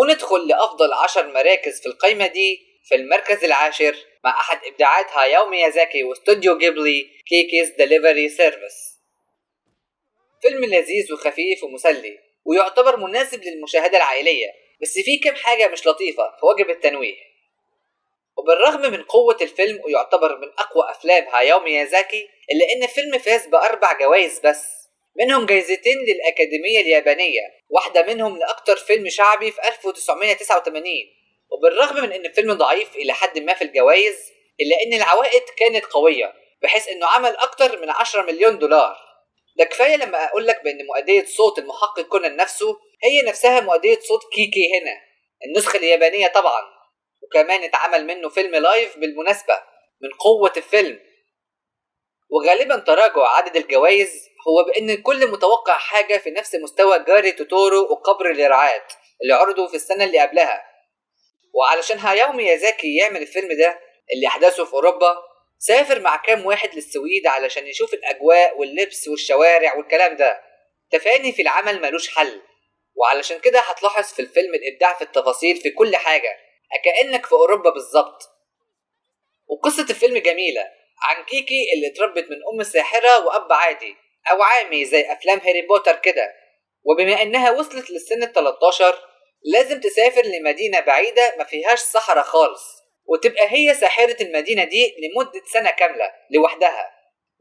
وندخل لأفضل 10 مراكز في القائمة دي. في المركز العاشر مع أحد إبداعات هاياو ميازاكي واستوديو جيبلي، كيكيز ديليفري سيرفيس. فيلم لذيذ وخفيف ومسلي ويعتبر مناسب للمشاهدة العائلية، بس فيه كم حاجة مش لطيفة فواجب التنويه. وبالرغم من قوة الفيلم ويعتبر من أقوى أفلام هاياو ميازاكي، إلا إن الفيلم فاز ب4 جوائز بس، منهم جايزتين للأكاديمية اليابانية، واحدة منهم لأكتر فيلم شعبي في 1989. وبالرغم من إن الفيلم ضعيف إلى حد ما في الجوائز، إلا إن العوائد كانت قوية بحيث إنه عمل أكتر من 10 مليون دولار. ده كفاية لما أقولك بأن مؤدية صوت المحقق كونان نفسه هي نفسها مؤدية صوت كيكي هنا، النسخة اليابانية طبعا. وكمان اتعمل منه فيلم لايف بالمناسبة من قوة الفيلم. وغالبا تراجع عدد الجوائز هو بأن الكل متوقع حاجة في نفس مستوى جاري توتورو وقبر الإرعاد اللي عرضوا في السنة اللي قبلها. وعلشان هاياو ميازاكي يعمل الفيلم ده اللي أحداثه في أوروبا، سافر مع كام واحد للسويد علشان يشوف الأجواء واللبس والشوارع والكلام ده. تفاني في العمل ملوش حل، وعلشان كده هتلاحظ في الفيلم الإبداع في التفاصيل في كل حاجة، كأنك في أوروبا بالظبط. وقصة الفيلم جميلة عن كيكي اللي اتربت من أم ساحرة وأب عادي أو عامي زي أفلام هاري بوتر كده. وبما إنها وصلت للسن 13 لازم تسافر لمدينة بعيدة ما فيهاش صحراء خالص، وتبقى هي ساحرة المدينة دي لمدة سنة كاملة لوحدها.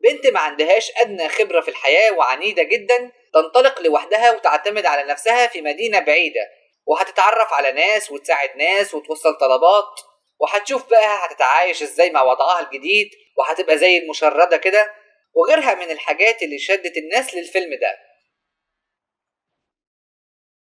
بنت ما عندهاش أدنى خبرة في الحياة وعنيدة جدا، تنطلق لوحدها وتعتمد على نفسها في مدينة بعيدة، وهتتعرف على ناس وتساعد ناس وتوصل طلبات، وهتشوف بقى هتتعايش ازاي مع وضعها الجديد، وهتبقى زي المشردة كده، وغيرها من الحاجات اللي شدت الناس للفيلم ده.